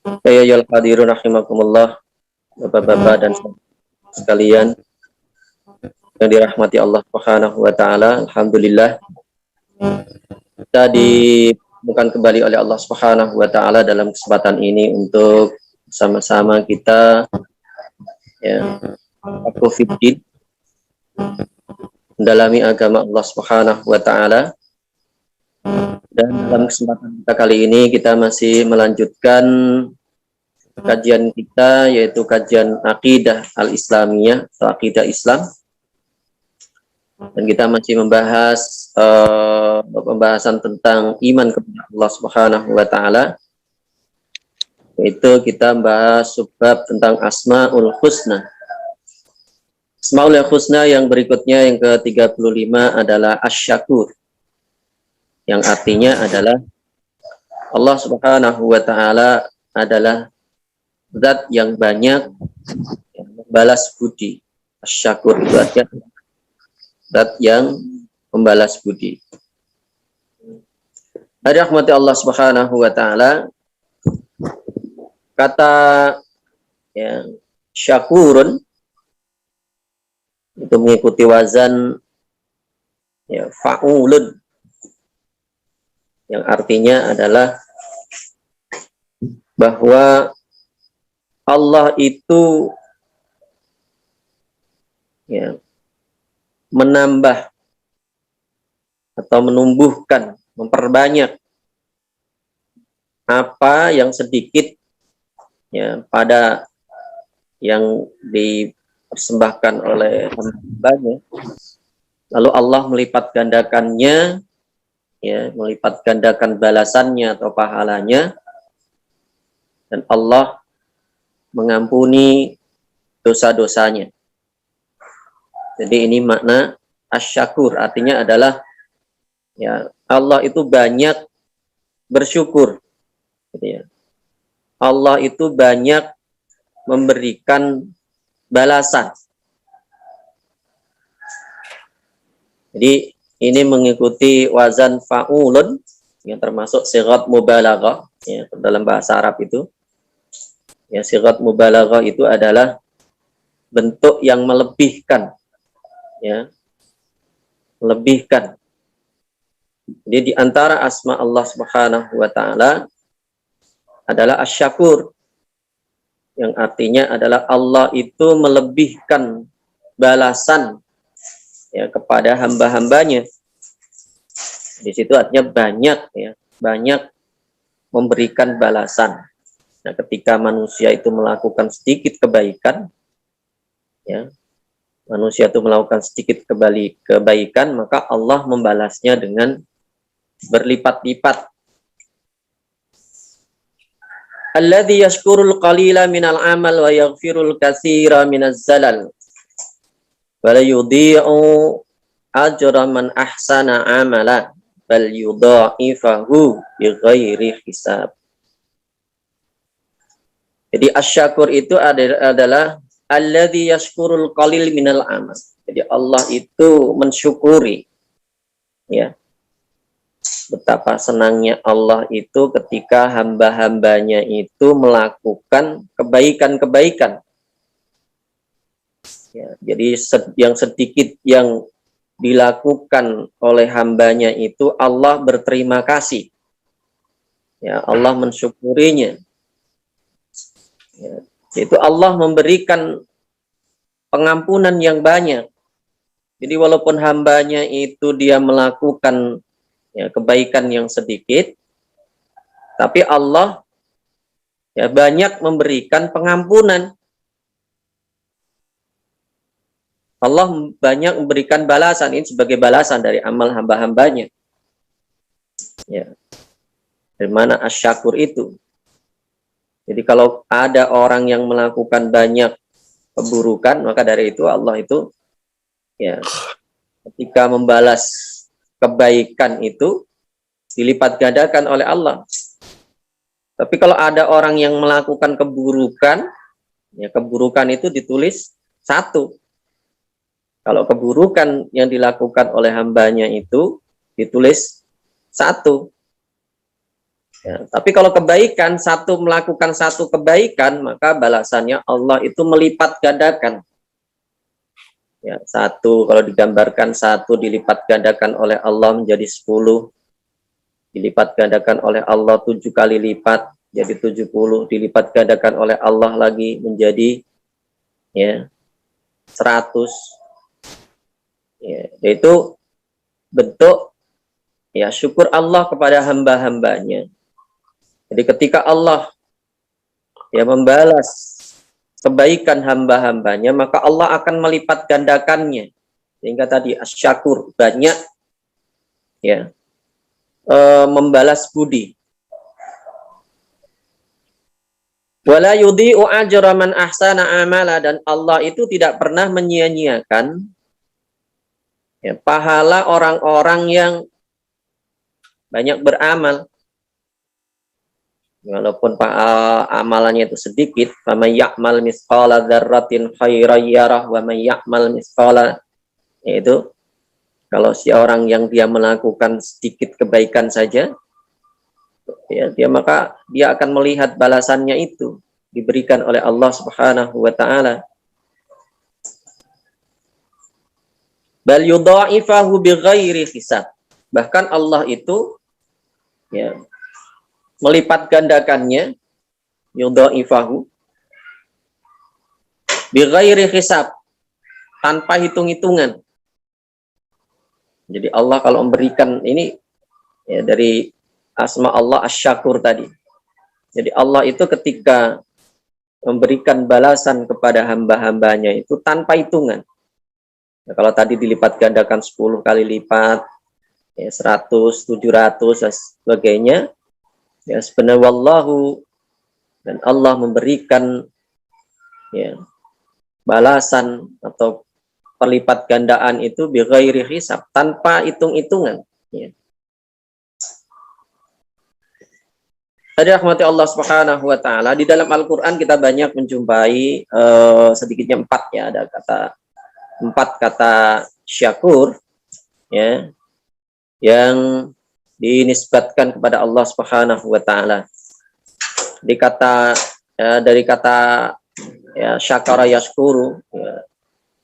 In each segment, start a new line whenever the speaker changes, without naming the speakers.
Ya ayyuhal hadirun rahimakumullah, Bapak-bapak dan sekalian yang dirahmati Allah Subhanahu wa taala. Alhamdulillah kita dipertemukan kembali oleh Allah Subhanahu wa taala dalam kesempatan ini untuk sama-sama kita ya aku fiddin mendalami agama Allah Subhanahu wa taala. Dan dalam kesempatan kita kali ini kita masih melanjutkan kajian kita, yaitu kajian akidah al-islamiyah atau akidah Islam, dan kita masih membahas pembahasan tentang iman kepada Allah Subhanahu wa taala, yaitu kita membahas subbab tentang Asmaul Husna. Asmaul Husna yang berikutnya, yang ke-35 adalah Asy-Syakur, yang artinya adalah Allah Subhanahu wa taala adalah zat yang banyak membalas budi. Asy-Syakur itu artinya zat yang membalas budi. Ada rahmati Allah Subhanahu wa taala, kata ya, syakurun itu mengikuti wazan ya, fa'ulun, yang artinya adalah bahwa Allah itu ya, menambah atau menumbuhkan, memperbanyak apa yang sedikit ya pada yang dipersembahkan oleh hambanya, lalu Allah melipat gandakannya, ya, melipat gandakan balasannya atau pahalanya, dan Allah mengampuni dosa-dosanya. Jadi ini makna asy-syakur, artinya adalah ya Allah itu banyak bersyukur, gitu ya. Allah itu banyak memberikan balasan. Jadi ini mengikuti wazan fa'ulun, yang termasuk sighat mubalaghah ya, dalam bahasa Arab itu. Ya, sighat mubalaghah itu adalah bentuk yang melebihkan, ya, melebihkan. Jadi di antara asma Allah Subhanahu wa taala adalah Asy-Syakur, yang artinya adalah Allah itu melebihkan balasan ya kepada hamba-hambanya. Di situ artinya banyak, ya, banyak memberikan balasan. Nah, ketika manusia itu melakukan sedikit kebaikan, ya, manusia itu melakukan sedikit kebaikan, maka Allah membalasnya dengan berlipat-lipat. Alladzi yashkurul qalila minal amal wa yaghfirul katsira minaz zalal wa la yudhi'u ajra man ahsana amala bal yudha'ifahu bighairi hisab. Jadi asy-syakur itu adalah alladzi yashkurul qalil minal amal. Jadi Allah itu mensyukuri, ya, betapa senangnya Allah itu ketika hamba-hambanya itu melakukan kebaikan-kebaikan. Ya, jadi yang sedikit yang dilakukan oleh hambanya itu Allah berterima kasih. Ya, Allah mensyukurinya. Ya, itu Allah memberikan pengampunan yang banyak. Jadi walaupun hambanya itu dia melakukan ya, kebaikan yang sedikit, tapi Allah ya banyak memberikan pengampunan. Allah banyak memberikan balasan, ini sebagai balasan dari amal hamba-hambanya. Ya, dari mana asy-syakur itu. Jadi kalau ada orang yang melakukan banyak keburukan, maka dari itu Allah itu ya ketika membalas kebaikan itu dilipat gandakan oleh Allah. Tapi kalau ada orang yang melakukan keburukan, ya keburukan itu ditulis satu. Kalau keburukan yang dilakukan oleh hambanya itu ditulis satu. Ya, tapi kalau kebaikan, melakukan satu kebaikan, maka balasannya Allah itu melipat gandakan. Ya, satu, kalau digambarkan satu dilipat gandakan oleh Allah menjadi 10, dilipat gandakan oleh Allah 7 kali lipat, jadi 70, dilipat gandakan oleh Allah lagi menjadi ya 100. Ya, yaitu bentuk ya syukur Allah kepada hamba-hambanya. Jadi ketika Allah ya membalas kebaikan hamba-hambanya, maka Allah akan melipat gandakannya. Sehingga tadi asyakur, banyak ya membalas budi. Wala yudhi'u ajra man ahsana amala, dan Allah itu tidak pernah menyia-nyiakan ya, pahala orang-orang yang banyak beramal. Walaupun amalannya itu sedikit, faman ya'mal misqala dzarratin khairan yarah wa man ya'mal misqala, yaitu kalau si orang yang dia melakukan sedikit kebaikan saja, ya, maka dia akan melihat balasannya itu diberikan oleh Allah Subhanahu wa taala. Bal yudha'ifahu bighairi hisab. Bahkan Allah itu ya melipat gandakannya, yudha'ifahu bighairi hisab, tanpa hitung-hitungan. Jadi Allah kalau memberikan ini ya, dari asma Allah asyakur tadi. Jadi Allah itu ketika memberikan balasan kepada hamba-hambanya itu tanpa hitungan. Nah, kalau tadi dilipat gandakan 10 kali lipat, ya 100, 700 dan sebagainya, ya sebenarnya wallahu, dan Allah memberikan ya balasan atau perlipat gandaan itu bighairi hisab, tanpa hitung-hitungan. Ya. Tadi rahmati Allah Subhanahu wa taala, di dalam Al-Qur'an kita banyak menjumpai sedikitnya 4 ya, ada 4 kata syakur ya yang dinisbatkan kepada Allah Subhanahu wa taala. Dari kata ya syakara yashkuru, ya,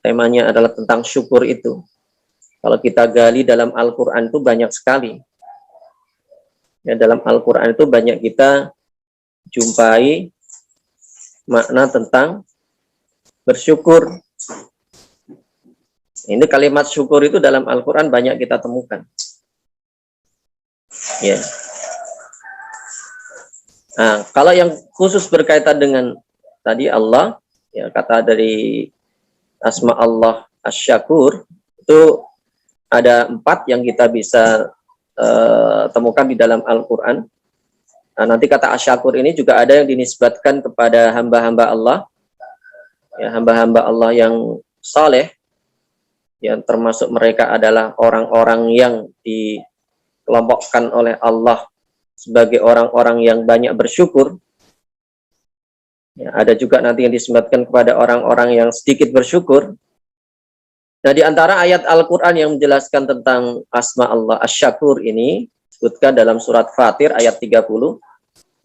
temanya adalah tentang syukur itu. Kalau kita gali dalam Al-Qur'an itu banyak sekali. Ya, dalam Al-Quran itu banyak kita jumpai makna tentang bersyukur. Ini kalimat syukur itu dalam Al-Quran banyak kita temukan. Ya. Nah, kalau yang khusus berkaitan dengan tadi Allah, ya kata dari asma Allah asyakur, itu ada 4 yang kita bisa temukan di dalam Al-Quran. Nah, nanti kata asyakur ini juga ada yang dinisbatkan kepada hamba-hamba Allah, ya, hamba-hamba Allah yang saleh, yang termasuk mereka adalah orang-orang yang dikelompokkan oleh Allah sebagai orang-orang yang banyak bersyukur. Ya, ada juga nanti yang dinisbatkan kepada orang-orang yang sedikit bersyukur. Nah, di antara ayat Al-Quran yang menjelaskan tentang asma Allah asyakur ini, disebutkan dalam surat Fatir ayat 30.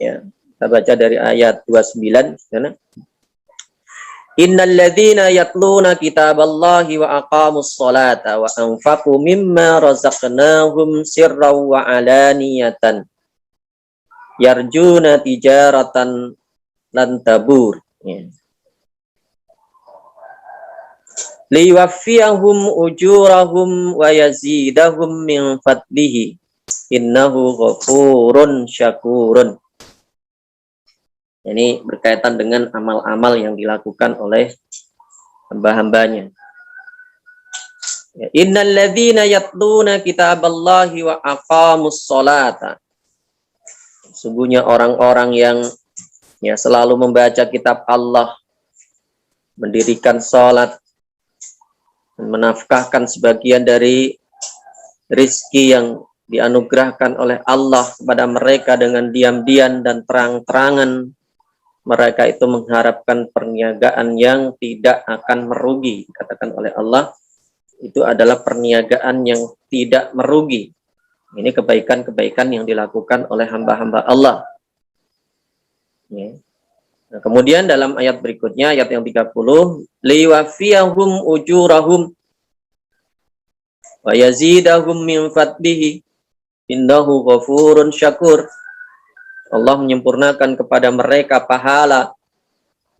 Ya, kita baca dari ayat 29. Innal ladzina yatluna kitaballahi wa aqamus sholata wa anfaqu mimma razaqnahum sirran wa alaniyatan yarjuna tijaratan lan tabur. Ya. Liwaffiyahum ujurahum wa yazidahum min fadlihi innahu ghafurun syakurun. Ini berkaitan dengan amal-amal yang dilakukan oleh hamba-hambanya. Innal ladzina yatluna kitaballahi wa aqamus sholata. Sungguhnya orang-orang yang ya selalu membaca kitab Allah, mendirikan salat, menafkahkan sebagian dari rizki yang dianugerahkan oleh Allah kepada mereka dengan diam-diam dan terang-terangan. Mereka itu mengharapkan perniagaan yang tidak akan merugi. Dikatakan oleh Allah, itu adalah perniagaan yang tidak merugi. Ini kebaikan-kebaikan yang dilakukan oleh hamba-hamba Allah. Ya. Nah, kemudian dalam ayat berikutnya, ayat yang 30, liwafiyahum ujurahum wa yazidahum min fadlihi innahu ghafurun syakur. Allah menyempurnakan kepada mereka pahala,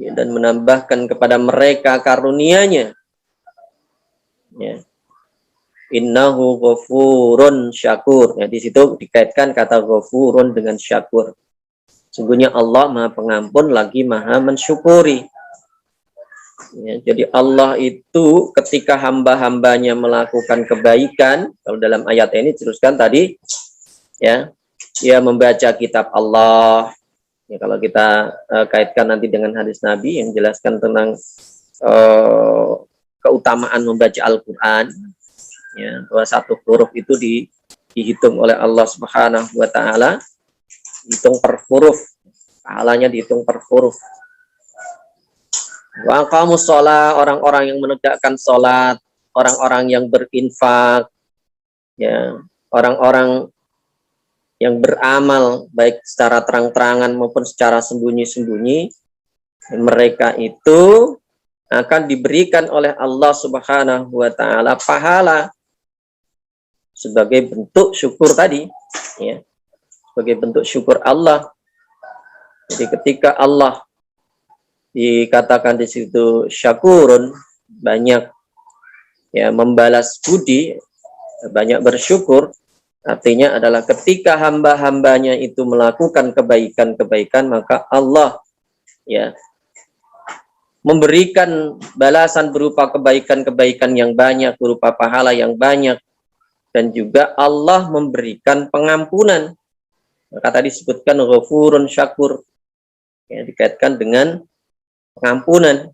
ya, dan menambahkan kepada mereka karunia-Nya. Ya. Innahu ghafurun syakur. Ya, di situ dikaitkan kata ghafurun dengan syakur. Sungguhnya Allah Maha Pengampun lagi Maha mensyukuri. Ya, jadi Allah itu ketika hamba-hambanya melakukan kebaikan, kalau dalam ayat ini teruskan tadi, ya, dia membaca kitab Allah. Ya, kalau kita kaitkan nanti dengan hadis Nabi yang jelaskan tentang keutamaan membaca Al-Quran, ya, bahwa satu huruf itu dihitung oleh Allah Subhanahu wa Ta'ala, dihitung per huruf, pahalanya dihitung per huruf. Wa aqamus shalah, orang-orang yang menegakkan salat, orang-orang yang berinfak, ya, orang-orang yang beramal baik secara terang-terangan maupun secara sembunyi-sembunyi, mereka itu akan diberikan oleh Allah Subhanahu wa Ta'ala pahala sebagai bentuk syukur tadi, ya, sebagai bentuk syukur Allah. Jadi ketika Allah dikatakan di situ syakurun, banyak, ya, membalas budi, banyak bersyukur, artinya adalah ketika hamba-hambanya itu melakukan kebaikan-kebaikan, maka Allah, ya, memberikan balasan berupa kebaikan-kebaikan yang banyak, berupa pahala yang banyak. Dan juga Allah memberikan pengampunan. Maka tadi disebutkan ghafurun syakur, ya, dikaitkan dengan pengampunan.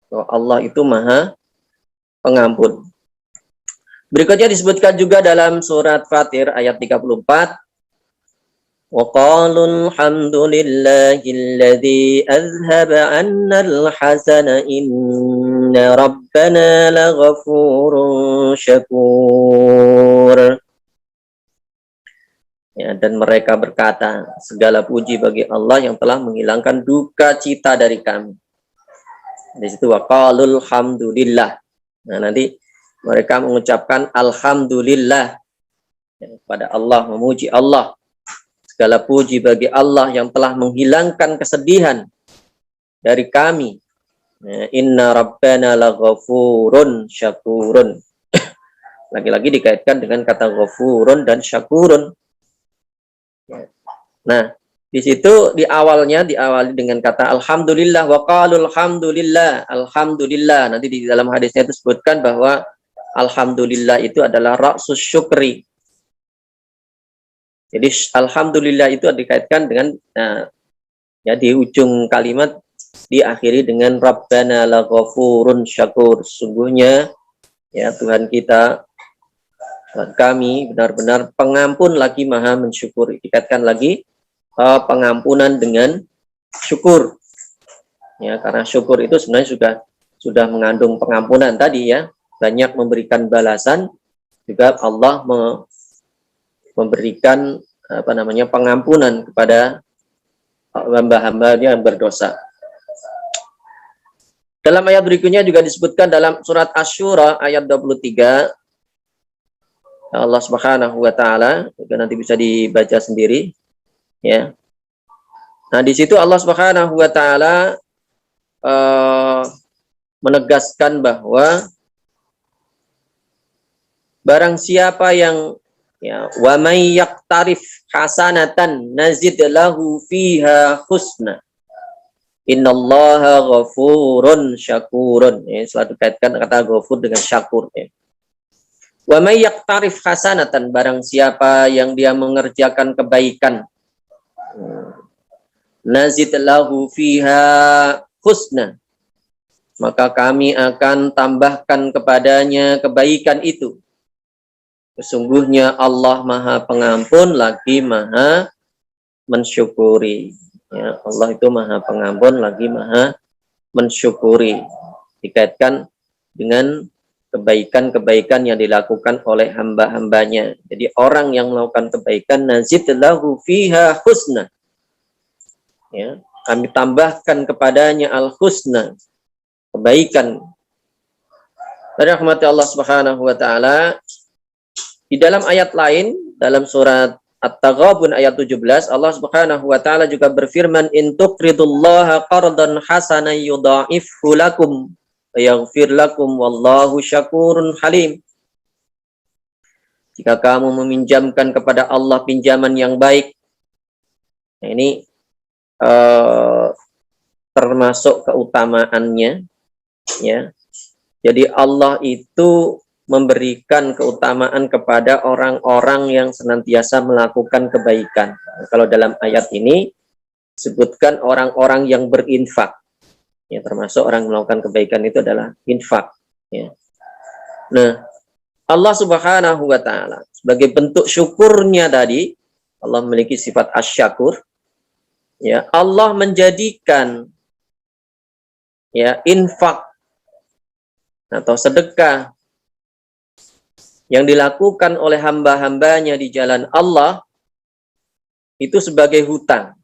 Bahwa Allah itu Maha Pengampun. Berikutnya disebutkan juga dalam surat Fatir ayat 34. Wa qalul hamdulillahilladzi azhaba 'annal hasana inna rabbana laghafurun syakur. Ya, dan mereka berkata, segala puji bagi Allah yang telah menghilangkan duka cita dari kami. Di situ wa qalul hamdulillah. Nah, nanti mereka mengucapkan alhamdulillah, ya, kepada Allah, memuji Allah. Segala puji bagi Allah yang telah menghilangkan kesedihan dari kami. Inna rabbana laghafurun syakurun. Lagi-lagi dikaitkan dengan kata ghafurun dan syakurun. Nah, di situ di awalnya diawali dengan kata alhamdulillah, wa qalul hamdulillah, alhamdulillah. Nanti di dalam hadisnya itu disebutkan bahwa alhamdulillah itu adalah ra'sus syukri. Jadi alhamdulillah itu dikaitkan dengan, ya, di ujung kalimat diakhiri dengan Rabbana laghafurun syakur. Sungguhnya, ya, Tuhan kita, Tuhan kami benar-benar pengampun lagi Maha mensyukuri. Dikaitkan lagi pengampunan dengan syukur. Ya, karena syukur itu sebenarnya sudah mengandung pengampunan tadi, ya. Banyak memberikan balasan, juga Allah memberikan pengampunan kepada hamba-hambanya yang berdosa. Dalam ayat berikutnya juga disebutkan dalam surat Asy-Syura ayat 23, Allah Subhanahu wa Ta'ala, juga nanti bisa dibaca sendiri, ya. Nah, di situ Allah Subhanahu wa Ta'ala menegaskan bahwa barang siapa yang, ya, wa may yaqtarif hasanatan nazid lahu fiha husna innallaha ghafurun syakurun. Ya, selalu dikaitkan kata ghafur dengan syakur, ya. Wa may yaqtarif hasanatan, barang siapa yang dia mengerjakan kebaikan, nazid lahu fiha husna, maka kami akan tambahkan kepadanya kebaikan itu. Sesungguhnya Allah Maha Pengampun lagi Maha mensyukuri. Ya, Allah itu Maha Pengampun lagi Maha mensyukuri. Dikaitkan dengan kebaikan-kebaikan yang dilakukan oleh hamba-hambanya. Jadi orang yang melakukan kebaikan, nazid lahu fiha husna. Ya, kami tambahkan kepadanya al-husna, kebaikan. Dari rahmat Allah Subhanahu wa taala, di dalam ayat lain, dalam surat At-Taghabun ayat 17, Allah Subhanahu wa taala juga berfirman, "In tuqridullaha qardan hasanan yudha'ifhu lakum wa yaghfir lakum wallahu syakurun halim." Jika kamu meminjamkan kepada Allah pinjaman yang baik, nah ini termasuk keutamaannya, ya. Jadi Allah itu memberikan keutamaan kepada orang-orang yang senantiasa melakukan kebaikan. Nah, kalau dalam ayat ini sebutkan orang-orang yang berinfak, ya, termasuk orang melakukan kebaikan itu adalah infak, ya. Nah, Allah Subhanahu wa taala sebagai bentuk syukurnya tadi, Allah memiliki sifat asy-syakur. Ya, Allah menjadikan, ya, infak atau sedekah yang dilakukan oleh hamba-hambanya di jalan Allah itu sebagai hutang.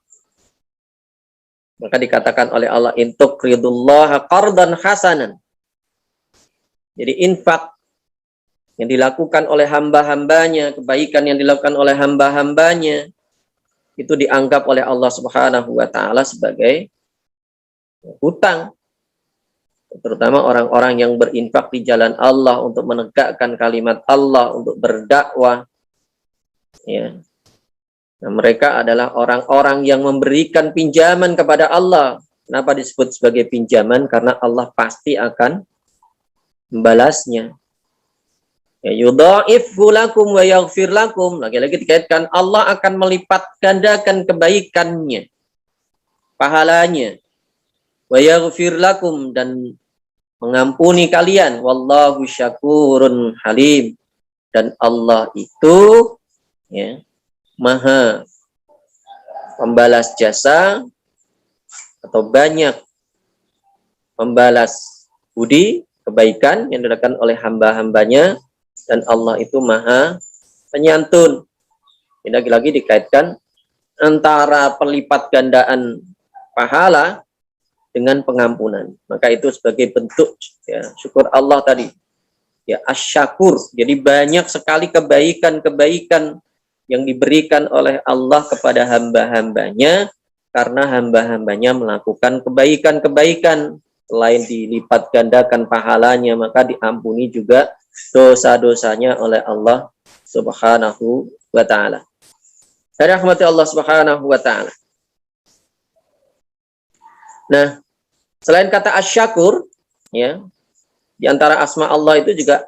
Maka dikatakan oleh Allah, in tuqridullaha qardan hasanan. Jadi infak yang dilakukan oleh hamba-hambanya, kebaikan yang dilakukan oleh hamba-hambanya, itu dianggap oleh Allah Subhanahu wa taala sebagai hutang. Terutama orang-orang yang berinfak di jalan Allah untuk menegakkan kalimat Allah, untuk berdakwah, ya. Nah, mereka adalah orang-orang yang memberikan pinjaman kepada Allah. Kenapa disebut sebagai pinjaman? Karena Allah pasti akan membalasnya. Ya, yudha'ifhu lakum wa yaghfir lakum. Lagi-lagi dikaitkan Allah akan melipat gandakan kebaikannya, pahalanya. Wa yaghfir lakum, dan mengampuni kalian. Wallahu syakurun halim. Dan Allah itu, ya, maha pembalas jasa atau banyak membalas budi kebaikan yang dilakukan oleh hamba-hambanya. Dan Allah itu maha penyantun. Ini lagi-lagi dikaitkan antara pelipat gandaan pahala dengan pengampunan. Maka itu sebagai bentuk, ya, syukur Allah tadi. Ya, asy-syakur. Jadi banyak sekali kebaikan-kebaikan yang diberikan oleh Allah kepada hamba-hambanya karena hamba-hambanya melakukan kebaikan-kebaikan. Selain dilipat gandakan pahalanya, maka diampuni juga dosa-dosanya oleh Allah Subhanahu wa taala. Dari rahmat Allah Subhanahu wa taala. Nah, selain kata asy-syakur, ya, di antara asma Allah itu juga,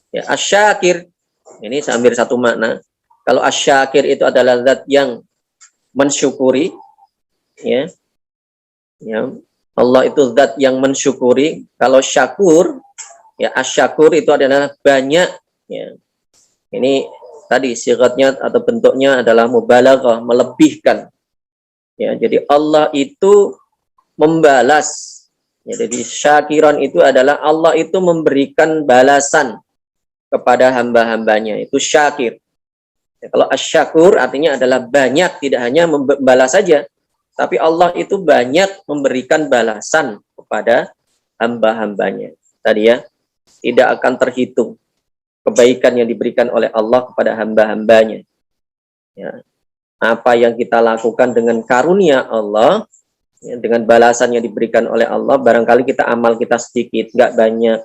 ya, asy-syakir. Ini hampir satu makna. Kalau asy-syakir itu adalah zat yang mensyukuri, ya. Ya, Allah itu zat yang mensyukuri. Kalau syakur, ya, asy-syakur itu adalah banyak, ya. Ini tadi sigatnya atau bentuknya adalah mubalaghah, melebihkan. Ya, jadi Allah itu membalas. Ya, jadi syakiran itu adalah Allah itu memberikan balasan kepada hamba-hambanya. Itu syakir. Ya, kalau asy-syakur artinya adalah banyak, tidak hanya membalas saja, tapi Allah itu banyak memberikan balasan kepada hamba-hambanya. Tadi, ya, tidak akan terhitung kebaikan yang diberikan oleh Allah kepada hamba-hambanya. Ya. Apa yang kita lakukan dengan karunia Allah, ya, dengan balasan yang diberikan oleh Allah, barangkali amal kita sedikit, nggak banyak.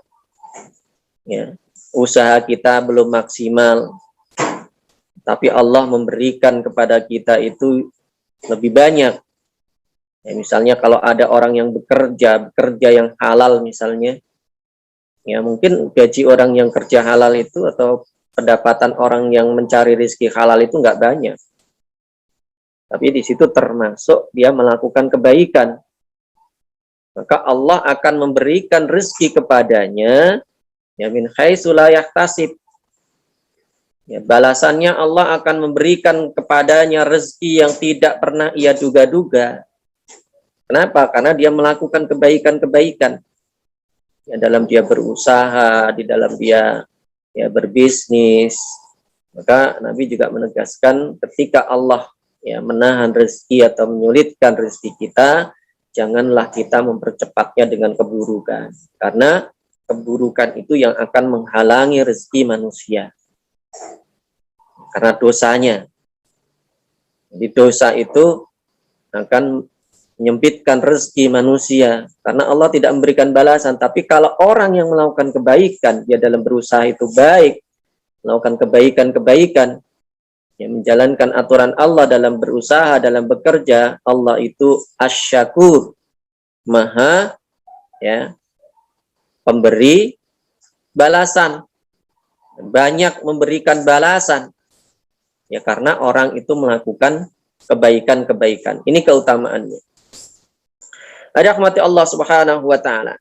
Ya. Usaha kita belum maksimal, tapi Allah memberikan kepada kita itu lebih banyak. Ya, misalnya kalau ada orang yang bekerja yang halal misalnya, ya mungkin gaji orang yang kerja halal itu atau pendapatan orang yang mencari rezeki halal itu nggak banyak. Tapi di situ termasuk dia melakukan kebaikan. Maka Allah akan memberikan rezeki kepadanya, ya, min haitsu la yahtasib. Ya, balasannya Allah akan memberikan kepadanya rezeki yang tidak pernah ia duga-duga. Kenapa? Karena dia melakukan kebaikan-kebaikan. ya, dalam dia berusaha, di dalam dia ya berbisnis. Maka Nabi juga menegaskan ketika Allah ya menahan rezeki atau menyulitkan rezeki kita, janganlah kita mempercepatnya dengan keburukan, karena keburukan itu yang akan menghalangi rezeki manusia karena dosanya. Jadi dosa itu akan menyempitkan rezeki manusia karena Allah tidak memberikan balasan. Tapi kalau orang yang melakukan kebaikan, dia dalam berusaha itu baik, melakukan kebaikan-kebaikan, yang menjalankan aturan Allah dalam berusaha, dalam bekerja, Allah itu asy-syakur, maha ya pemberi balasan, banyak memberikan balasan ya, karena orang itu melakukan kebaikan-kebaikan. Ini keutamaannya. Rahmati Allah Subhanahu wa taala.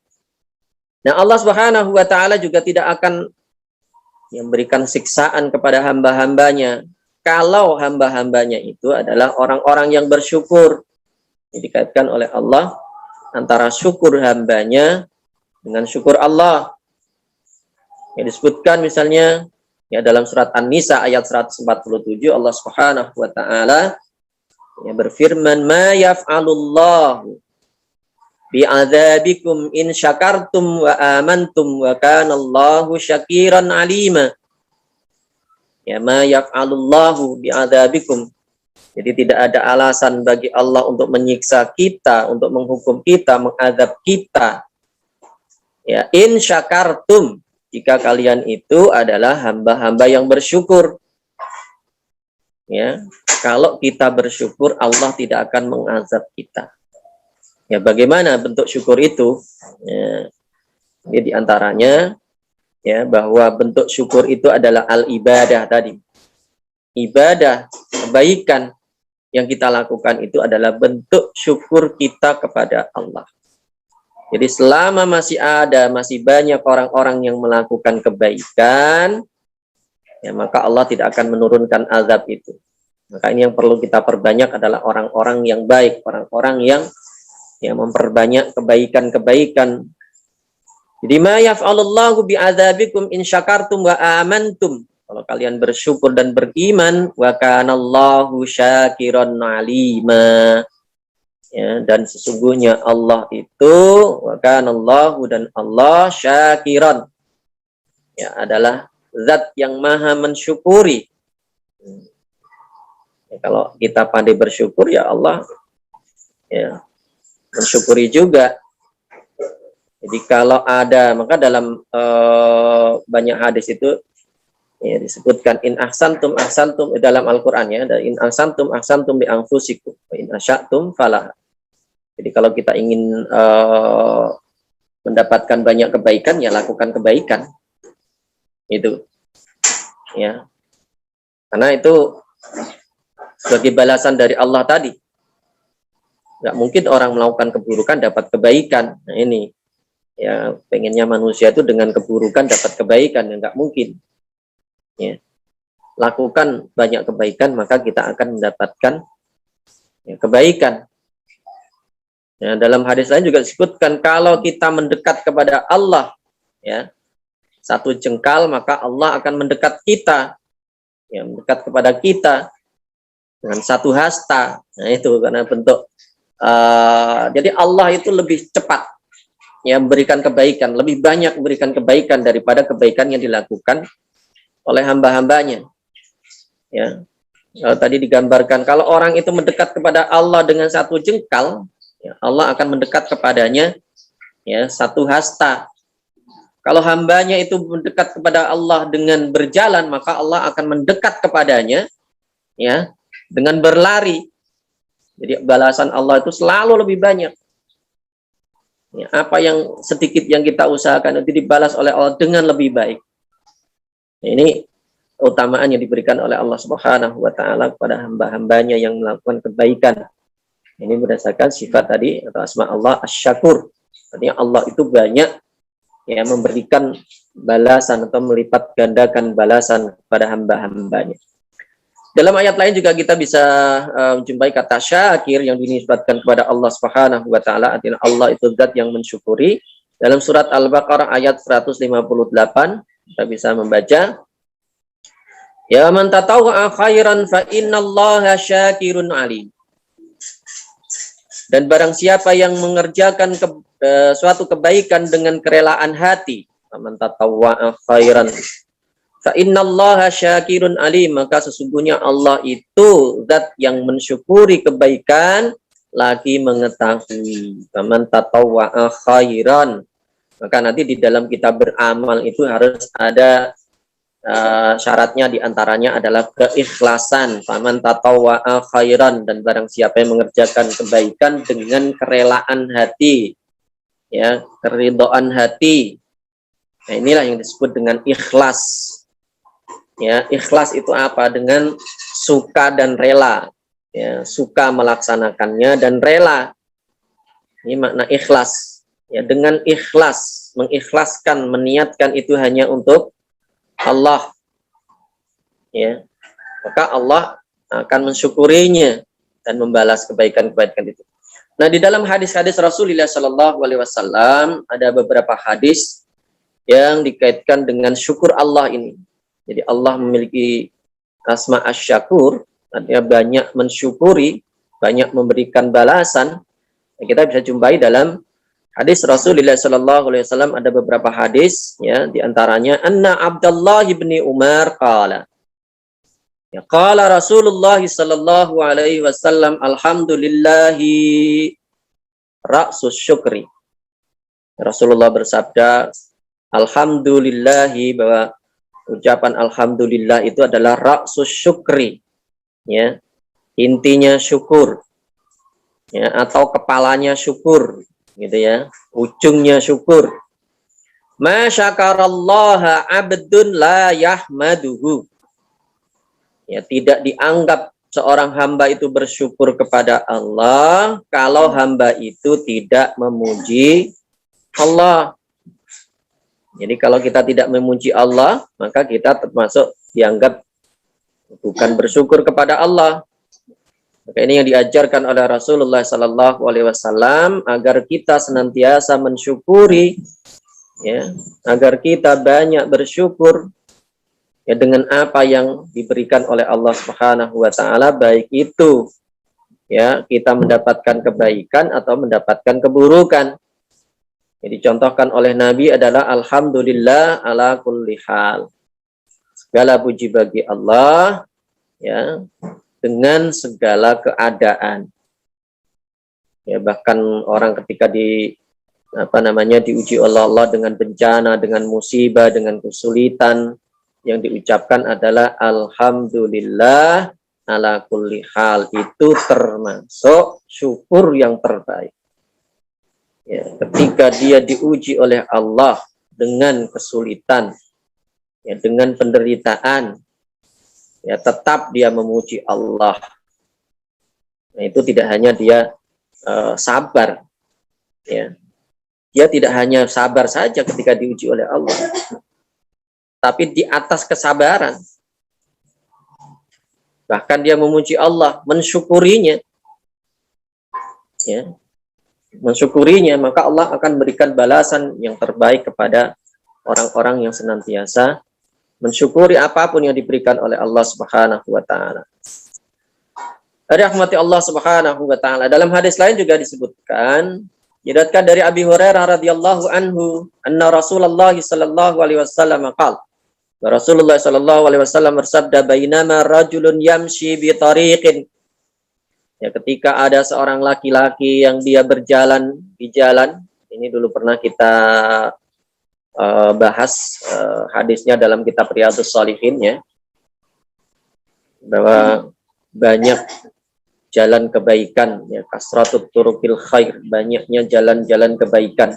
Nah, Allah Subhanahu wa taala juga tidak akan memberikan siksaan kepada hamba-hambanya kalau hamba-hambanya itu adalah orang-orang yang bersyukur. Jadi dikaitkan oleh Allah antara syukur hambanya dengan syukur Allah. Yang disebutkan misalnya ya dalam surat An-Nisa ayat 147, Allah Subhanahu wa taala ya berfirman, "Ma yaf'alullahu bi'adzabikum in syakartum wa amantum wa kana Allahu syakiran alima." Ya, ma yaf'alullahu bi'adzabikum. Jadi tidak ada alasan bagi Allah untuk menyiksa kita, untuk menghukum kita, mengadab kita. Ya, in syakartum, jika kalian itu adalah hamba-hamba yang bersyukur. Ya, kalau kita bersyukur, Allah tidak akan mengazab kita. Ya, bagaimana bentuk syukur itu? Ya, ini diantaranya ya bahwa bentuk syukur itu adalah al-ibadah tadi. Ibadah, kebaikan yang kita lakukan itu adalah bentuk syukur kita kepada Allah. Jadi selama masih banyak orang-orang yang melakukan kebaikan, ya maka Allah tidak akan menurunkan azab itu. Maka ini yang perlu kita perbanyak adalah orang-orang yang baik, orang-orang yang memperbanyak kebaikan-kebaikan. Jadi ma yaf'alullahu bi'adzabikum in syakartum wa amantum. Kalau kalian bersyukur dan beriman, wa kanallahu syakiran alima. Ya, dan sesungguhnya Allah itu wa kanallahu, dan Allah syakiran. Ya, adalah zat yang maha mensyukuri. Ya, kalau kita pandai bersyukur ya Allah ya mensyukuri juga. Jadi kalau ada, maka dalam banyak hadis itu ya, disebutkan in ahsantum dalam Al-Qur'an ya, dan in ahsantum li anfusikum wa in asyatum falah. Jadi kalau kita ingin mendapatkan banyak kebaikan ya lakukan kebaikan. Itu. Ya. Karena itu sebagai balasan dari Allah tadi. Nggak mungkin orang melakukan keburukan dapat kebaikan. Nah ini ya, pengennya manusia itu dengan keburukan dapat kebaikan, ya nggak mungkin. Ya. Lakukan banyak kebaikan maka kita akan mendapatkan ya, kebaikan. Ya, dalam hadis lain juga disebutkan kalau kita mendekat kepada Allah ya satu jengkal maka Allah akan mendekat kita, ya mendekat kepada kita dengan satu hasta. Nah itu karena bentuk jadi Allah itu lebih cepat ya memberikan kebaikan, lebih banyak memberikan kebaikan daripada kebaikan yang dilakukan oleh hamba-hambanya. Ya, tadi digambarkan kalau orang itu mendekat kepada Allah dengan satu jengkal, ya, Allah akan mendekat kepadanya ya satu hasta. Kalau hambanya itu mendekat kepada Allah dengan berjalan, maka Allah akan mendekat kepadanya ya dengan berlari. Jadi balasan Allah itu selalu lebih banyak. Ya, apa yang sedikit yang kita usahakan itu dibalas oleh Allah dengan lebih baik. Ini keutamaan yang diberikan oleh Allah Subhanahu wa taala kepada hamba-hambanya yang melakukan kebaikan. Ini berdasarkan sifat tadi atau asma Allah asy-syakur. Artinya Allah itu banyak ya memberikan balasan atau melipat gandakan balasan kepada hamba-hambanya. Dalam ayat lain juga kita bisa menjumpai kata syakir yang dinisbatkan kepada Allah Subhanahu wa taala. Artinya Allah itu zat yang mensyukuri. Dalam surat Al-Baqarah ayat 158 kita bisa membaca, ya man tatawwa'a khairan fa innallaha syakirun alim. Dan barang siapa yang mengerjakan suatu kebaikan dengan kerelaan hati, man tatawwa'a khairan fa innallaha syakirun alim, maka sesungguhnya Allah itu zat yang mensyukuri kebaikan lagi mengetahui. Man tatawwa'a khairan, maka nanti di dalam kita beramal itu harus ada syaratnya, diantaranya adalah keikhlasan. Faman tatawwa'a khairan, dan barang siapa yang mengerjakan kebaikan dengan kerelaan hati, ya, keridhaan hati. Nah, inilah yang disebut dengan ikhlas. Ya, ikhlas itu apa? Dengan suka dan rela. Ya, suka melaksanakannya dan rela. Ini makna ikhlas. Ya, dengan ikhlas, mengikhlaskan, meniatkan itu hanya untuk Allah, ya, maka Allah akan mensyukurinya dan membalas kebaikan-kebaikan itu. Nah, di dalam hadis-hadis Rasulullah Shallallahu Alaihi Wasallam ada beberapa hadis yang dikaitkan dengan syukur Allah ini. Jadi Allah memiliki asma asy-syakur, artinya banyak mensyukuri, banyak memberikan balasan. Kita bisa jumpai dalam hadis Rasulullah Shallallahu Alaihi Wasallam, ada beberapa hadis, ya, diantaranya anna Abdullah bin Umar qala, ya, qala Rasulullah Shallallahu Alaihi Wasallam alhamdulillahi ra'sus syukri. Rasulullah bersabda alhamdulillahi, bahwa ucapan alhamdulillah itu adalah ra'sus syukri, ya, intinya syukur, ya, atau kepalanya syukur, gitu ya, ujungnya syukur. Ma syakarallaha abdun la yahmaduhu. Ya, tidak dianggap seorang hamba itu bersyukur kepada Allah kalau hamba itu tidak memuji Allah. Jadi kalau kita tidak memuji Allah, maka kita termasuk dianggap bukan bersyukur kepada Allah. Maka ini yang diajarkan oleh Rasulullah Sallallahu Alaihi Wasallam, agar kita senantiasa mensyukuri, ya, agar kita banyak bersyukur, ya, dengan apa yang diberikan oleh Allah Subhanahu Wa Taala, baik itu, ya, kita mendapatkan kebaikan atau mendapatkan keburukan. Jadi dicontohkan oleh Nabi adalah alhamdulillah ala kulli hal. Segala puji bagi Allah, ya, dengan segala keadaan. Ya, bahkan orang ketika diuji oleh Allah dengan bencana, dengan musibah, dengan kesulitan, yang diucapkan adalah alhamdulillah ala kulli hal. Itu termasuk syukur yang terbaik. Ya, ketika dia diuji oleh Allah dengan kesulitan, ya, dengan penderitaan, ya, tetap dia memuji Allah. Nah, itu tidak hanya dia sabar, ya, dia tidak hanya sabar saja ketika diuji oleh Allah, tapi di atas kesabaran, bahkan dia memuji Allah, mensyukurinya, ya, mensyukurinya, maka Allah akan berikan balasan yang terbaik kepada orang-orang yang senantiasa mensyukuri apapun yang diberikan oleh Allah Subhanahu wa Ta'ala. Rahmati Allah Subhanahu wa Ta'ala. Dalam hadis lain juga disebutkan, diriwayatkan dari Abi Hurairah radhiyallahu anhu, anna Rasulullah sallallahu alaihi wasallam qala, Rasulullah sallallahu alaihi wasallam bersabda, bainama rajulun yamshi bi tariqin. Ya, ketika ada seorang laki-laki yang dia berjalan di jalan, ini dulu pernah kita bahas hadisnya dalam kitab Riyadhus Shalihin, ya, bahwa banyak jalan kebaikan, ya, kasratut turuqil khair, banyaknya jalan-jalan kebaikan.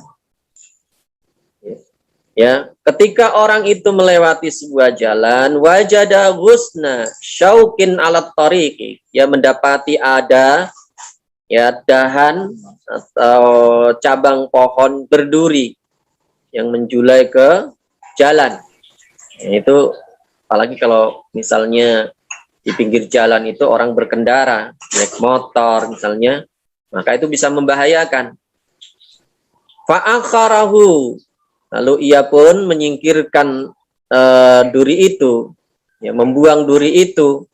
Ya, ketika orang itu melewati sebuah jalan, wajada ghusna syauqin alat tariqi, ya, mendapati ada, ya, dahan atau cabang pohon berduri yang menjulai ke jalan. Ya, itu apalagi kalau misalnya di pinggir jalan itu orang berkendara, naik motor misalnya, maka itu bisa membahayakan. Fa'akharahu, lalu ia pun menyingkirkan duri itu, ya, membuang duri itu.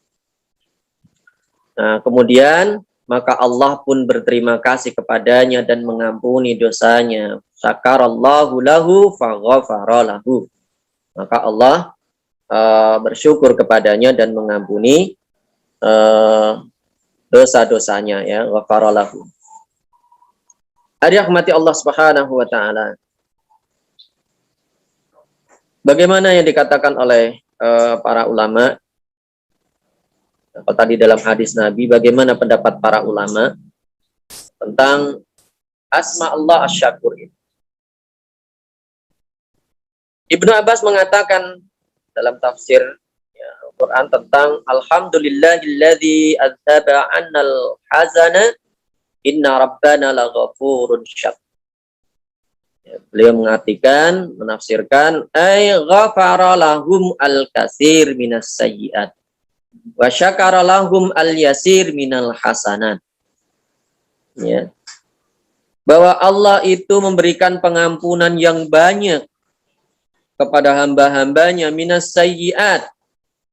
Nah, kemudian maka Allah pun berterima kasih kepadanya dan mengampuni dosanya. Syakarallahu lahu faghafara lahu. Maka Allah bersyukur kepadanya dan mengampuni dosa-dosanya, ya, ghafara lahu. Dirahmati Allah Subhanahu wa taala. Bagaimana yang dikatakan oleh para ulama tadi dalam hadis Nabi, bagaimana pendapat para ulama tentang asma Allah Asy-Syakur ini? Ibnu Abbas mengatakan dalam tafsir, ya, Al-Quran tentang alhamdulillahilladzi adzaba 'annal hazana inna rabbana laghafurun syakur. Ya, beliau mengartikan, menafsirkan, ay ghafara lahum al-katsir minas sayyi'at wa syakara lahum al-yasir minal hasanat. Ya. Bahwa Allah itu memberikan pengampunan yang banyak kepada hamba-hambanya minas sayyi'at,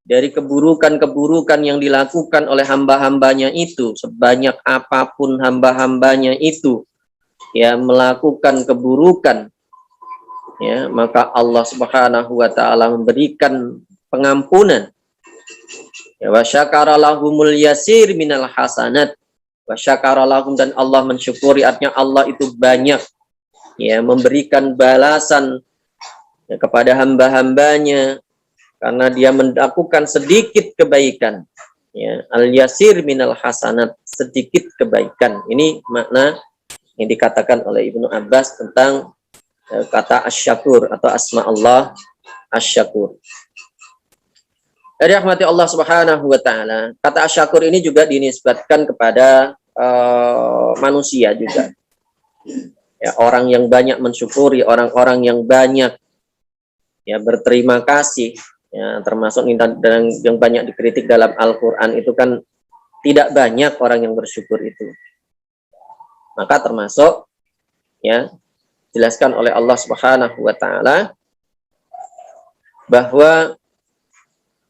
dari keburukan-keburukan yang dilakukan oleh hamba-hambanya itu, sebanyak apapun hamba-hambanya itu ya melakukan keburukan, ya, maka Allah Subhanahu wa taala memberikan pengampunan. Ya, wa syakara lahumul yasir minal hasanat, wa syakara lahum, dan Allah mensyukuri, artinya Allah itu banyak, ya, memberikan balasan, ya, kepada hamba-hambanya karena dia melakukan sedikit kebaikan, ya, al-yasir minal hasanat, sedikit kebaikan. Ini makna yang dikatakan oleh Ibnu Abbas tentang kata asy-syakur atau asma Allah asy-syakur. Dari rahmati Allah Subhanahu wa taala, kata asy-syakur ini juga dinisbatkan kepada manusia juga. Ya, orang yang banyak mensyukuri, orang-orang yang banyak, ya, berterima kasih, ya, termasuk yang banyak dikritik dalam Al-Qur'an itu kan tidak banyak orang yang bersyukur itu. Maka termasuk, ya, jelaskan oleh Allah Subhanahu wa taala bahwa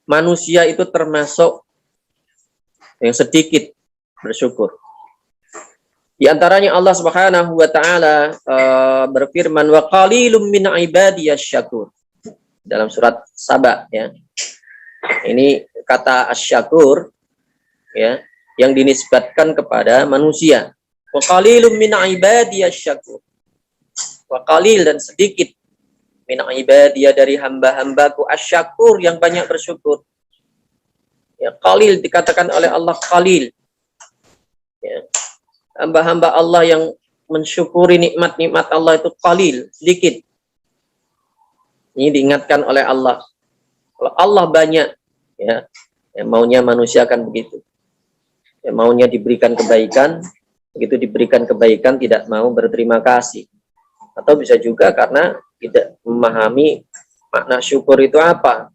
manusia itu termasuk yang sedikit bersyukur. Di antaranya Allah Subhanahu wa taala berfirman, wa qalilum min ibadiyasy syakur, dalam surat Saba, ya. Ini kata asy-syakur, ya, yang dinisbatkan kepada manusia. Wa qalilum min ibadiyasy syakur. Wa qalil, dan sedikit, min ibadiyah, dari hamba-hambaku asy-syakur, yang banyak bersyukur. Ya, qalil dikatakan oleh Allah qalil. Ya. Hamba-hamba Allah yang mensyukuri nikmat-nikmat Allah itu qalil, sedikit. Ini diingatkan oleh Allah. Kalau Allah banyak, ya, ya, maunya manusia kan begitu. Ya, maunya diberikan kebaikan, begitu diberikan kebaikan tidak mau berterima kasih. Atau bisa juga karena tidak memahami makna syukur itu apa.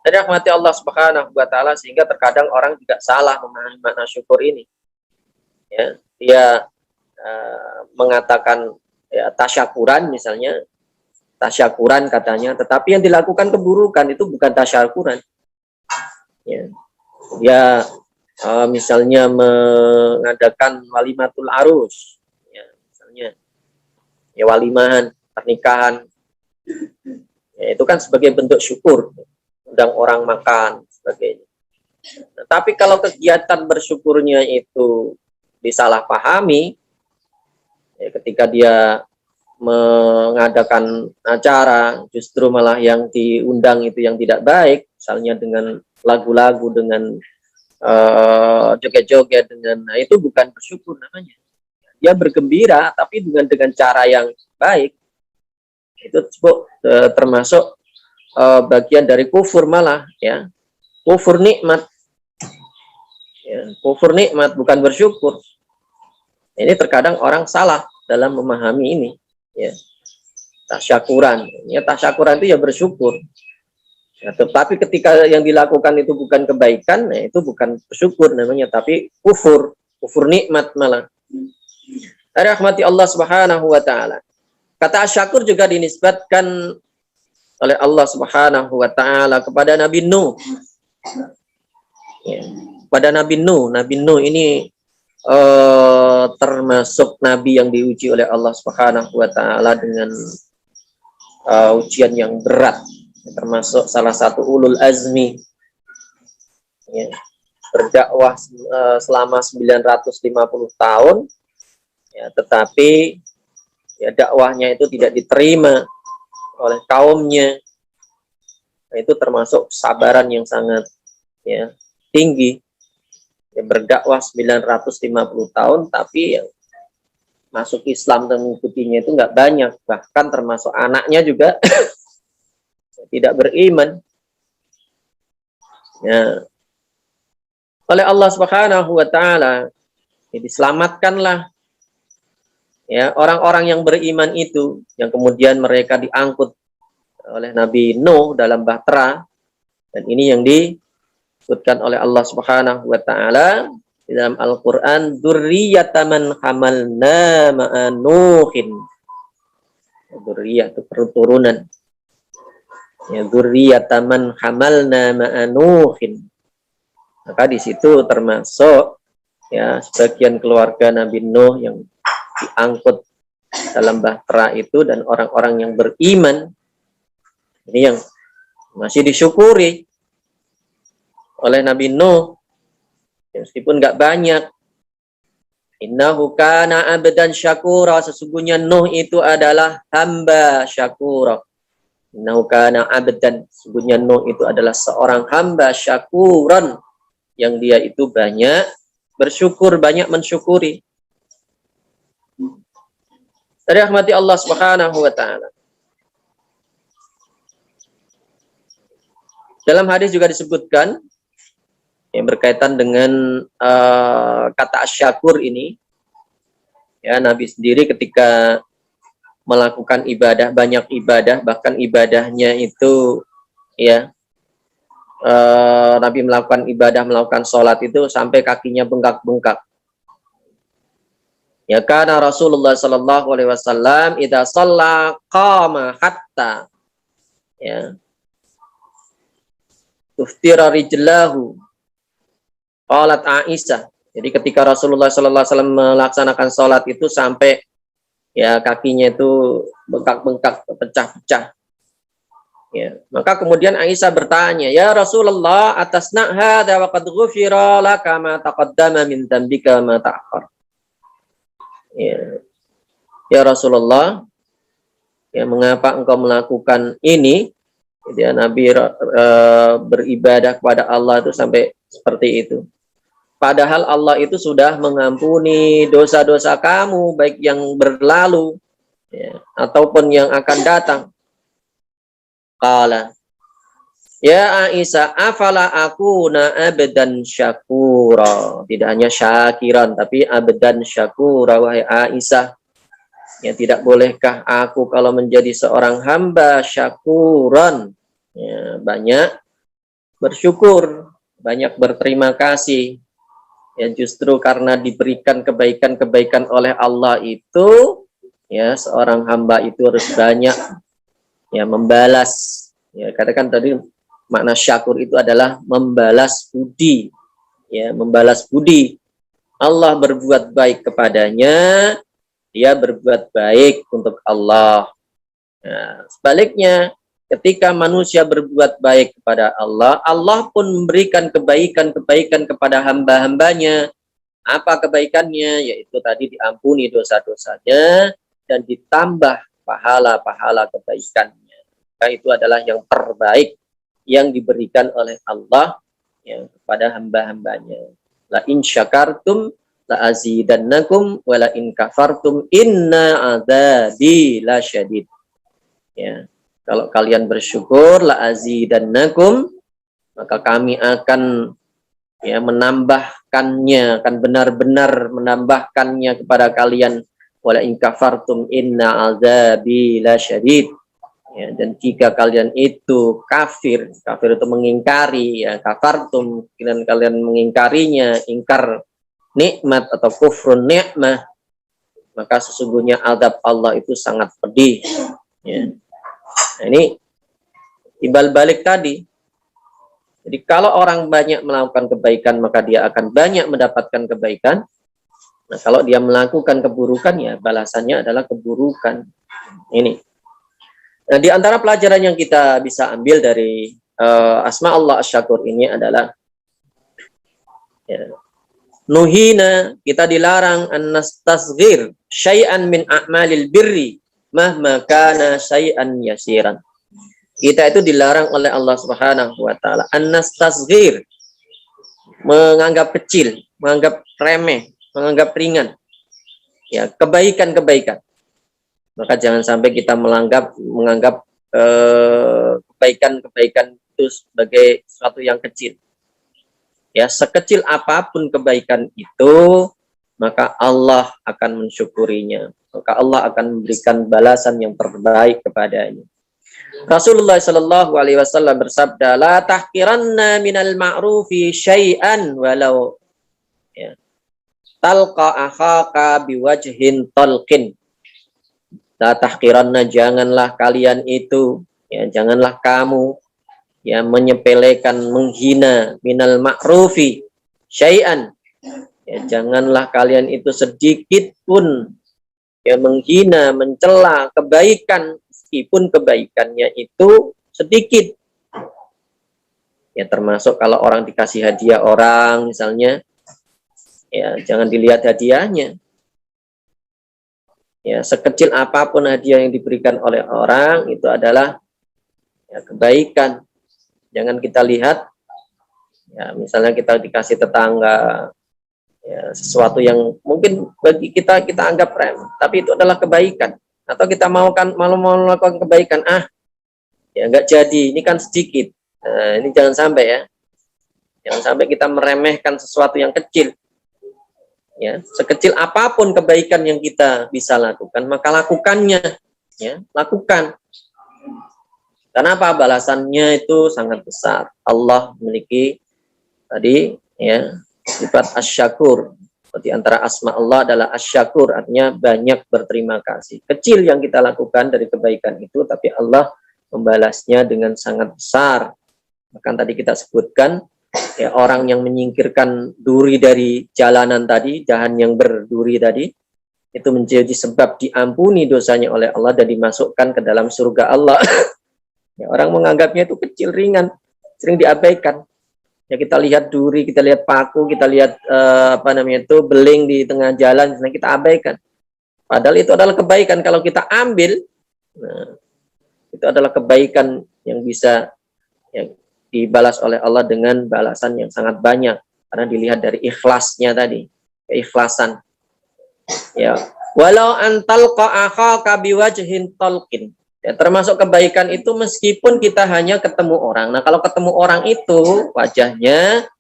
Jadi rahmati Allah Subhanahu wa taala, sehingga terkadang orang juga salah memahami makna syukur ini. Ya, dia mengatakan, ya, tasyakuran misalnya, tasyakuran katanya, tetapi yang dilakukan keburukan itu bukan tasyakuran. Ya, dia misalnya mengadakan walimatul arus, ya, misalnya, ya, walimahan pernikahan, ya, itu kan sebagai bentuk syukur, undang orang makan sebagainya. Nah, tapi kalau kegiatan bersyukurnya itu disalahpahami, ya, ketika dia mengadakan acara justru malah yang diundang itu yang tidak baik, misalnya dengan lagu-lagu, dengan joget-joget, dengan, nah, itu bukan bersyukur namanya. Dia bergembira tapi dengan cara yang baik, itu termasuk bagian dari kufur malah, ya, kufur nikmat, ya, kufur nikmat, bukan bersyukur. Ini terkadang orang salah dalam memahami ini, ya, tasyakuran. Ya, tasyakuran itu ya bersyukur. Ya, tetapi ketika yang dilakukan itu bukan kebaikan, nah, itu bukan bersyukur namanya, tapi kufur nikmat malah. Rahmati Allah Subhanahu wa taala. Kata asyakur juga dinisbatkan oleh Allah Subhanahu wa taala kepada Nabi Nuh. Ya, pada Nabi Nuh. Nabi Nuh ini termasuk nabi yang diuji oleh Allah Subhanahu wa taala dengan ujian yang berat, termasuk salah satu ulul azmi, ya, berdakwah selama 950 tahun, ya, tetapi ya dakwahnya itu tidak diterima oleh kaumnya. Nah, itu termasuk kesabaran yang sangat, ya, tinggi. Ya, berdakwah 950 tahun tapi yang masuk Islam dan mengikutinya itu nggak banyak, bahkan termasuk anaknya juga tidak beriman. Ya, oleh Allah Subhanahu wa taala ya, diselamatkanlah ya orang-orang yang beriman itu, yang kemudian mereka diangkut oleh Nabi Nuh dalam bahtera. Dan ini yang disebutkan oleh Allah Subhanahu wa taala di dalam Al-Qur'an, dzurriyyataman hamalna ma'a Nuhin. Dzurriyyah itu keturunan. Ya, dzurriyyataman hamalna ma'a Nuhin. Maka di situ termasuk ya sebagian keluarga Nabi Nuh yang diangkut dalam bahtera itu, dan orang-orang yang beriman ini yang masih disyukuri oleh Nabi Nuh, meskipun nggak banyak. Innahu kana abdan syakura, sesungguhnya Nuh itu adalah hamba syakura. Innahu kana abdan, sesungguhnya Nuh itu adalah seorang hamba syakuran, yang dia itu banyak bersyukur, banyak mensyukuri. Dari rahmati Allah Subhanahu wa taala. Dalam hadis juga disebutkan yang berkaitan dengan kata asyakur ini, ya, Nabi sendiri ketika melakukan ibadah, banyak ibadah, bahkan ibadahnya itu ya Nabi melakukan ibadah, melakukan sholat itu sampai kakinya bengkak-bengkak. Ya, karena Rasulullah Sallallahu Alaihi Wasallam idza shalla qama hatta ya tuftira rijlahu. Qalat Aisyah. Jadi ketika Rasulullah Sallallahu Alaihi Wasallam melaksanakan sholat itu sampai ya kakinya itu bengkak-bengkak, pecah-pecah. Ya, maka kemudian Aisyah bertanya, ya Rasulullah, atasna hadza wa qad ghufira laka ma taqaddama min dzambika ma ta'akhkhar. Ya Rasulullah, ya mengapa engkau melakukan ini? Ya, Nabi beribadah kepada Allah itu sampai seperti itu. Padahal Allah itu sudah mengampuni dosa-dosa kamu, baik yang berlalu ya, ataupun yang akan datang. Qala, ya Aisyah, afala akuna abdan syakura. Tidak hanya syakiran, tapi abdan syakura, wahai Aisyah. Ya, tidak bolehkah aku kalau menjadi seorang hamba syakuran, ya, banyak bersyukur, banyak berterima kasih. Ya, justru karena diberikan kebaikan-kebaikan oleh Allah itu, ya, seorang hamba itu harus banyak ya membalas. Ya, katakan tadi makna syakur itu adalah membalas budi. Ya, membalas budi. Allah berbuat baik kepadanya, dia berbuat baik untuk Allah. Nah, sebaliknya, ketika manusia berbuat baik kepada Allah, Allah pun memberikan kebaikan-kebaikan kepada hamba-hambanya. Apa kebaikannya? Yaitu tadi diampuni dosa-dosanya dan ditambah pahala-pahala kebaikannya. Nah, itu adalah yang terbaik yang diberikan oleh Allah ya, kepada hamba-hambanya. La in syakartum la azidannakum wa la in kafartum inna adzabi lasyadid. Ya. Kalau kalian bersyukur la azidannakum, maka kami akan ya menambahkannya, akan benar-benar menambahkannya kepada kalian. Wala in kafartum inna azabi lasyadid. Ya, dan jika kalian itu kafir, kafir itu mengingkari, ya kafartum, kalian mengingkarinya, ingkar nikmat atau kufrun nikmah, maka sesungguhnya azab Allah itu sangat pedih. Ya. Nah, ini timbal balik tadi. Jadi kalau orang banyak melakukan kebaikan, maka dia akan banyak mendapatkan kebaikan. Nah, kalau dia melakukan keburukan, ya balasannya adalah keburukan. Ini. Nah, di antara pelajaran yang kita bisa ambil dari Asma Allah Asy-Syakur ini adalah ya, nuhina, kita dilarang an nastasghir syai'an min a'malil birri mahma kana syai'an yasiran. Kita itu dilarang oleh Allah Subhanahu wa taala an nastasghir, menganggap kecil, menganggap remeh, menganggap ringan. Ya, kebaikan-kebaikan. Maka jangan sampai kita menganggap kebaikan-kebaikan itu sebagai sesuatu yang kecil. Ya, sekecil apapun kebaikan itu, maka Allah akan mensyukurinya. Maka Allah akan memberikan balasan yang terbaik kepadanya. Rasulullah Shallallahu Alaihi Wasallam bersabda, "La tahkiranna minal ma'rufi syai'an walau ya, talqa akhaka biwajhin talqin." La tahkiranna, janganlah kalian itu, ya janganlah kamu ya menyepelekan, menghina minal ma'rufi syai'an, ya janganlah kalian itu sedikit pun ya menghina, mencela kebaikan meskipun kebaikannya itu sedikit. Ya termasuk kalau orang dikasih hadiah orang misalnya, ya jangan dilihat hadiahnya. Ya, sekecil apapun hadiah yang diberikan oleh orang itu adalah ya, kebaikan. Jangan kita lihat, ya misalnya kita dikasih tetangga ya, sesuatu yang mungkin bagi kita anggap remeh, tapi itu adalah kebaikan. Atau kita mau melakukan kebaikan, ya nggak jadi, ini kan sedikit. Nah, ini jangan sampai ya, jangan sampai kita meremehkan sesuatu yang kecil. Ya, sekecil apapun kebaikan yang kita bisa lakukan, maka lakukannya, ya, lakukan. Kenapa? Balasannya itu sangat besar. Allah memiliki tadi, ya, sifat asy-syakur. Di antara asma Allah adalah asy-syakur, artinya banyak berterima kasih. Kecil yang kita lakukan dari kebaikan itu, tapi Allah membalasnya dengan sangat besar. Bahkan tadi kita sebutkan, ya, orang yang menyingkirkan duri dari jalanan tadi, jahan yang berduri tadi, itu menjadi sebab diampuni dosanya oleh Allah dan dimasukkan ke dalam surga Allah. Ya, orang menganggapnya itu kecil, ringan, sering diabaikan. Ya, kita lihat duri, kita lihat paku, kita lihat beling di tengah jalan, kita abaikan. Padahal itu adalah kebaikan kalau kita ambil. Nah, itu adalah kebaikan yang bisa ya, dibalas oleh Allah dengan balasan yang sangat banyak karena dilihat dari ikhlasnya tadi, keikhlasan. Ya, walau antalqa akhaka biwajhin talqin. Ya, termasuk kebaikan itu meskipun kita hanya ketemu orang. Nah, kalau ketemu orang itu wajahnya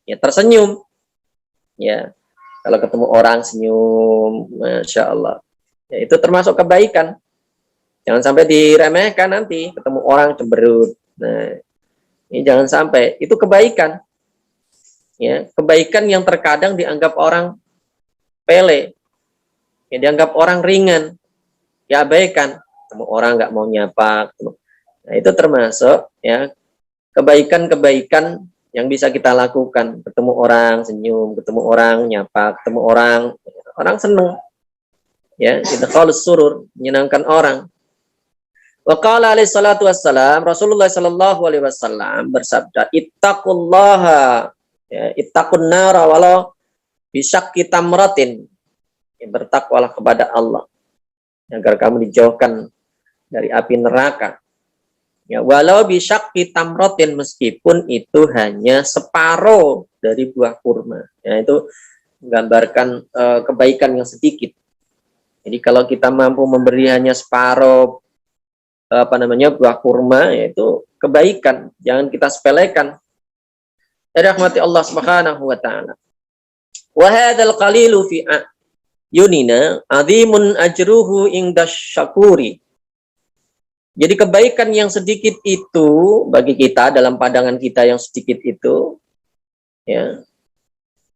ya tersenyum. Ya, kalau ketemu orang senyum, Masya Allah. Ya, itu termasuk kebaikan. Jangan sampai diremehkan nanti ketemu orang cemberut. Nah, ini jangan sampai, itu kebaikan. Ya, kebaikan yang terkadang dianggap orang pele, ya, dianggap orang ringan, diabaikan. Ketemu orang nggak mau nyapa. Nah, itu termasuk ya kebaikan-kebaikan yang bisa kita lakukan. Ketemu orang senyum, ketemu orang nyapa, ketemu orang seneng. Ya, kita kalau surur, menyenangkan orang. Wa qala alaihi salatu wassalam, Rasulullah sallallahu alaihi wasallam bersabda, ittaqullaha, ya, ittaqun nara walau bisyakki tamratin. Ya, bertakwalah kepada Allah agar kamu dijauhkan dari api neraka. Ya, walau bisyakki tamratin, meskipun itu hanya separuh dari buah kurma. Ya, itu menggambarkan kebaikan yang sedikit. Jadi kalau kita mampu memberi hanya separuh buah kurma, yaitu kebaikan, jangan kita sepelekan. Rahmati Allah Subhanahu wa taala. Wa hadzal qalilu fi yunina azimun ajruhu inda syakuri. Jadi kebaikan yang sedikit itu bagi kita, dalam pandangan kita yang sedikit itu, ya,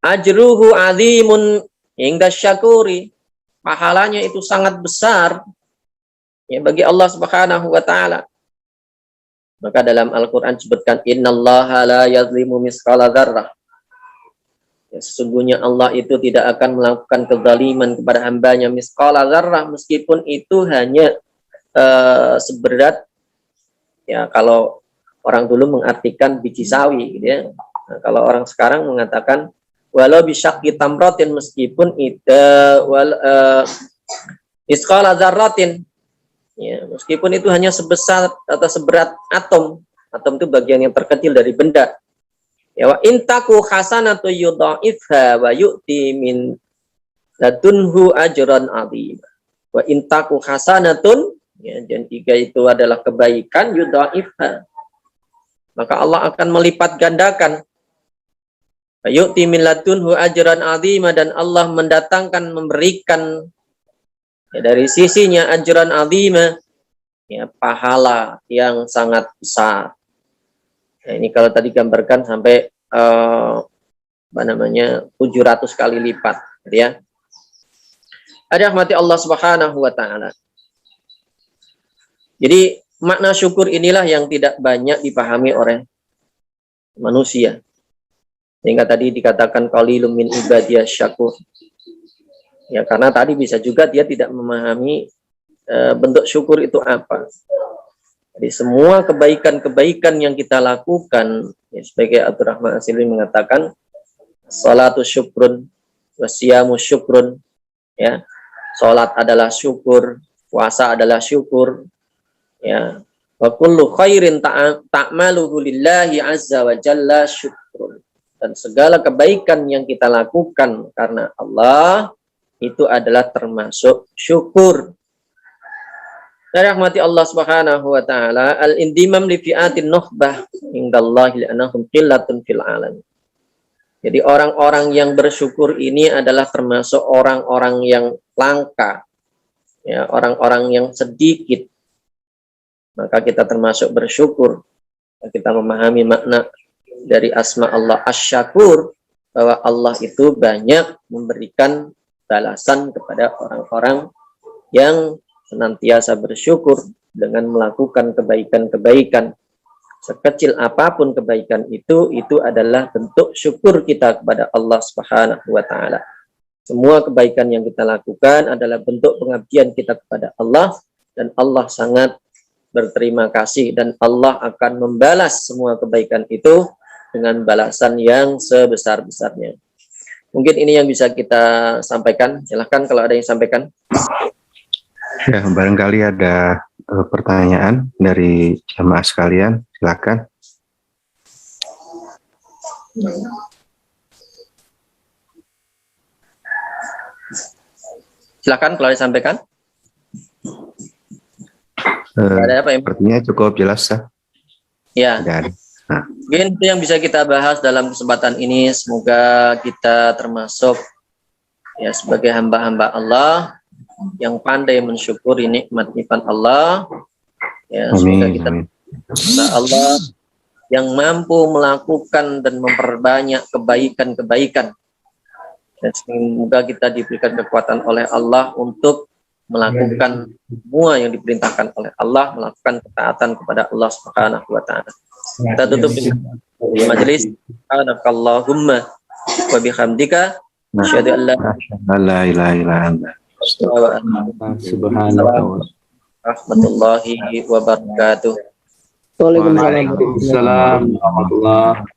ajruhu azimun inda syakuri. pahalanya itu sangat besar ya bagi Allah Subhanahu wa taala. Maka dalam Al-Qur'an disebutkan innallaha la yazlimu misqala dzarrah. Ya, sesungguhnya Allah itu tidak akan melakukan kezaliman kepada hambanya misqala dzarrah, meskipun itu hanya seberat, ya kalau orang dulu mengartikan biji sawi gitu ya. Nah, kalau orang sekarang mengatakan walau bisyaqi tamratin, meskipun itu misqala dzarratin, ya, meskipun itu hanya sebesar atau seberat atom. Atom itu bagian yang terkecil dari benda. Ya, wa intaku hasanatu yudha'ifha wa yu'ti min ladunhu ajran 'azim. Wa intaku hasanatun, ya, dan jika itu adalah kebaikan, yudha'ifha, maka Allah akan melipat gandakan. Wa yu'ti min ladunhu ajran 'azim, dan Allah mendatangkan, memberikan ya, dari sisinya ajran 'azim, ya, pahala yang sangat besar. Nah, ini kalau tadi gambarkan sampai 700 kali lipat, gitu ya. Ada rahmati Allah Subhanahu wa taala. Jadi makna syukur inilah yang tidak banyak dipahami oleh manusia. Sehingga tadi dikatakan qalilum min ibadiyas syakur. Ya, karena tadi bisa juga dia tidak memahami bentuk syukur itu apa. Jadi semua kebaikan-kebaikan yang kita lakukan, ya, sebagai Abdurrahman As-Silmi mengatakan, salatu syukrun, wasiyamu syukrun, ya, salat adalah syukur, puasa adalah syukur, ya, wa kullu khairin ta'maluhu lillahi azza wa jalla syukrun, dan segala kebaikan yang kita lakukan karena Allah itu adalah termasuk syukur. Dari rahmati Allah Subhanahu wa taala, al-indimam li fi'atin nukhbah indallahi li'annahum qillatun fil alam. Jadi orang-orang yang bersyukur ini adalah termasuk orang-orang yang langka, ya, orang-orang yang sedikit. Maka kita termasuk bersyukur. Kita memahami makna dari asma Allah Asy-Syakur, bahwa Allah itu banyak memberikan balasan kepada orang-orang yang senantiasa bersyukur dengan melakukan kebaikan-kebaikan. Sekecil apapun kebaikan itu adalah bentuk syukur kita kepada Allah Subhanahu wa taala. Semua kebaikan yang kita lakukan adalah bentuk pengabdian kita kepada Allah, dan Allah sangat berterima kasih, dan Allah akan membalas semua kebaikan itu dengan balasan yang sebesar-besarnya. Mungkin ini yang bisa kita sampaikan. Silahkan kalau ada yang sampaikan.
Ya, barangkali ada pertanyaan dari jamaah sekalian, silakan.
Silakan kalau disampaikan. Ada apa yang
sepertinya cukup jelas, ya.
Ya. Nah, mungkin itu yang bisa kita bahas dalam kesempatan ini. Semoga kita termasuk, ya, sebagai hamba-hamba Allah yang pandai mensyukuri nikmat-nikmat Allah, ya, semoga kita hamba Allah yang mampu melakukan dan memperbanyak kebaikan-kebaikan, dan semoga kita diberikan kekuatan oleh Allah untuk melakukan semua yang diperintahkan oleh Allah, melakukan ketaatan kepada Allah Subhanahu wa taala. Kita tutup di majelis. Subhanakallahumma wa bihamdika asyhadu an la ilaha illa anta
Subhanallah.
warahmatullahi wabarakatuh.
Waalaikumsalam warahmatullahi wabarakatuh.